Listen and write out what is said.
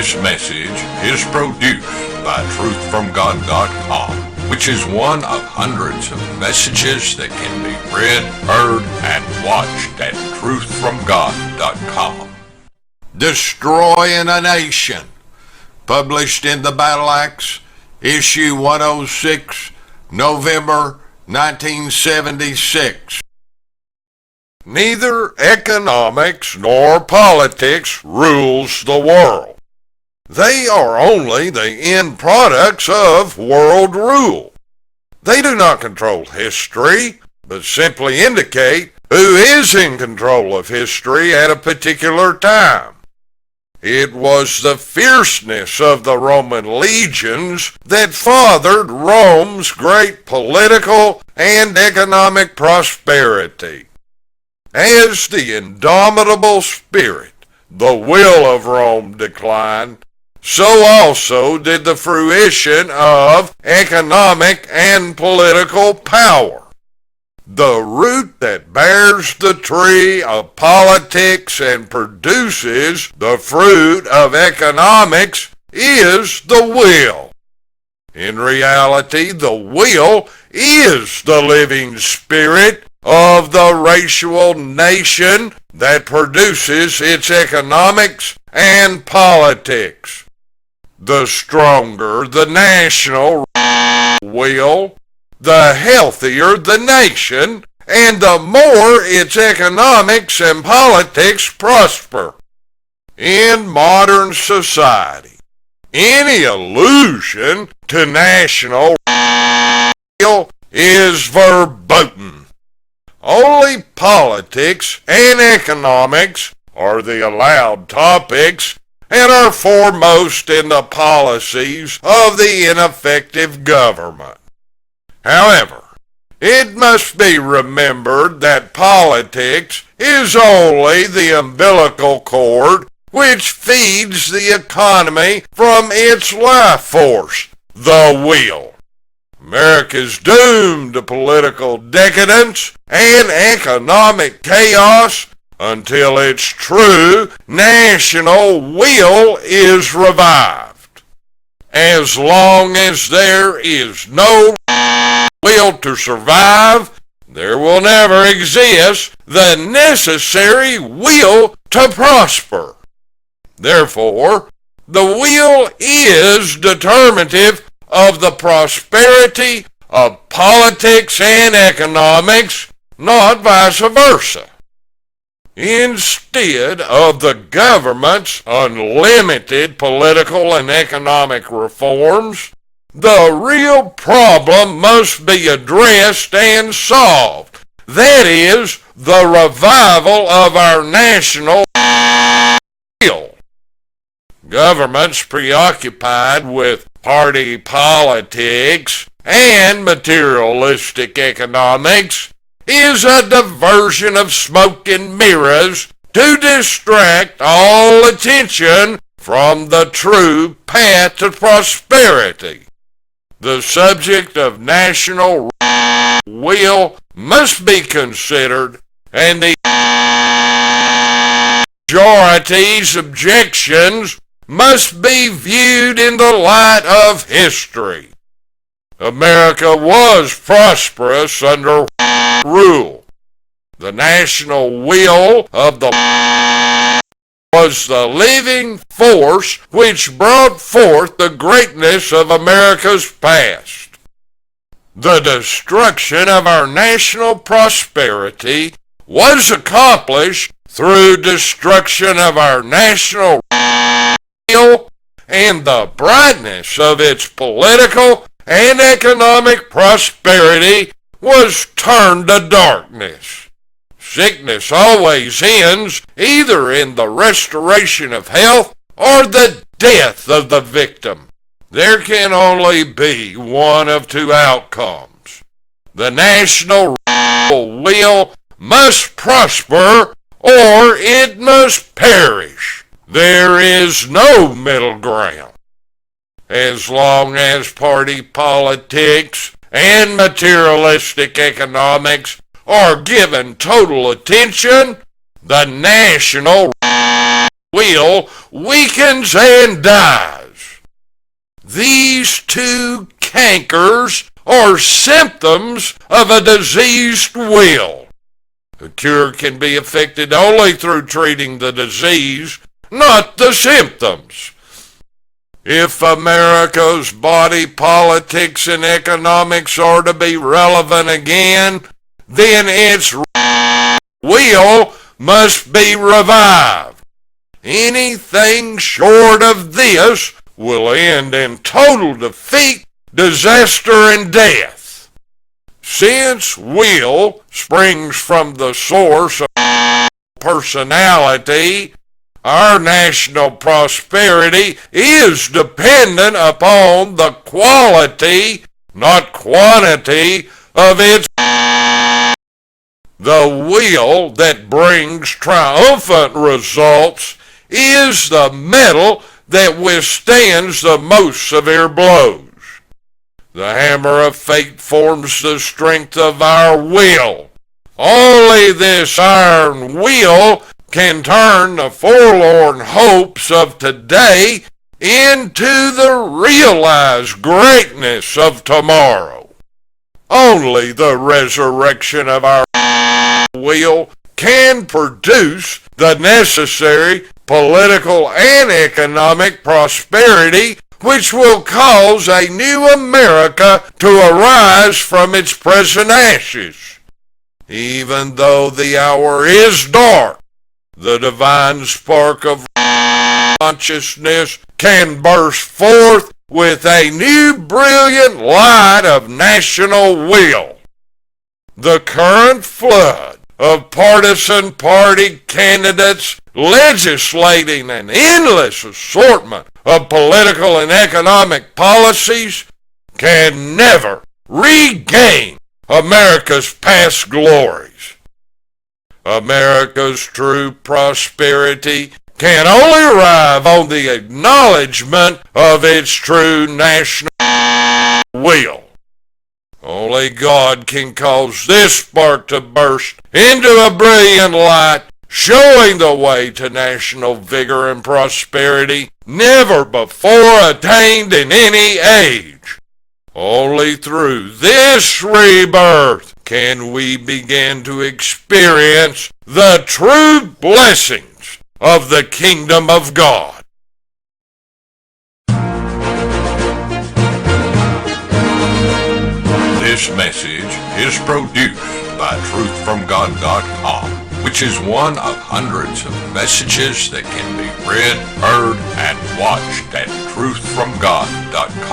This message is produced by truthfromgod.com, which is one of hundreds of messages that can be read, heard, and watched at truthfromgod.com. Destroying a Nation, published in the Battle Axe, issue 106, November 1976. Neither economics nor politics rules the world. They are only the end products of world rule. They do not control history, but simply indicate who is in control of history at a particular time. It was the fierceness of the Roman legions that fathered Rome's great political and economic prosperity. As the indomitable spirit, the will of Rome, declined, so also did the fruition of economic and political power. The root that bears the tree of politics and produces the fruit of economics is the will. In reality, the will is the living spirit of the racial nation that produces its economics and politics. The stronger the national will, the healthier the nation, and the more its economics and politics prosper. In modern society, any allusion to national will is verboten. Only politics and economics are the allowed topics and are foremost in the policies of the ineffective government. However, it must be remembered that politics is only the umbilical cord which feeds the economy from its life force, the will. America's doomed to political decadence and economic chaos until its true national will is revived. As long as there is no will to survive, there will never exist the necessary will to prosper. Therefore, the will is determinative of the prosperity of politics and economics, not vice versa. Instead of the government's unlimited political and economic reforms, the real problem must be addressed and solved. That is, the revival of our national will. Governments preoccupied with party politics and materialistic economics is a diversion of smoke and mirrors to distract all attention from the true path to prosperity. The subject of national will must be considered, and the majority's objections must be viewed in the light of history. America was prosperous under rule. The national will of the was the living force which brought forth the greatness of America's past. The destruction of our national prosperity was accomplished through destruction of our national and the brightness of its political and economic prosperity was turned to darkness. Sickness always ends either in the restoration of health or the death of the victim. There can only be one of two outcomes. The national will must prosper or it must perish. There is no middle ground. As long as party politics and materialistic economics are given total attention, the national will weakens and dies. These two cankers are symptoms of a diseased will. The cure can be effected only through treating the disease, not the symptoms. If America's body politics and economics are to be relevant again, then its will must be revived. Anything short of this will end in total defeat, disaster, and death. Since will springs from the source of personality, our national prosperity is dependent upon the quality, not quantity, of its. The will that brings triumphant results is the metal that withstands the most severe blows. The hammer of fate forms the strength of our will. Only this iron will can turn the forlorn hopes of today into the realized greatness of tomorrow. Only the resurrection of our will can produce the necessary political and economic prosperity which will cause a new America to arise from its present ashes. Even though the hour is dark, the divine spark of consciousness can burst forth with a new brilliant light of national will. The current flood of partisan party candidates legislating an endless assortment of political and economic policies can never regain America's past glories. America's true prosperity can only arrive on the acknowledgement of its true national will. Only God can cause this spark to burst into a brilliant light, showing the way to national vigor and prosperity never before attained in any age. Only through this rebirth can we begin to experience the true blessings of the kingdom of God. This message is produced by truthfromgod.com, which is one of hundreds of messages that can be read, heard, and watched at truthfromgod.com.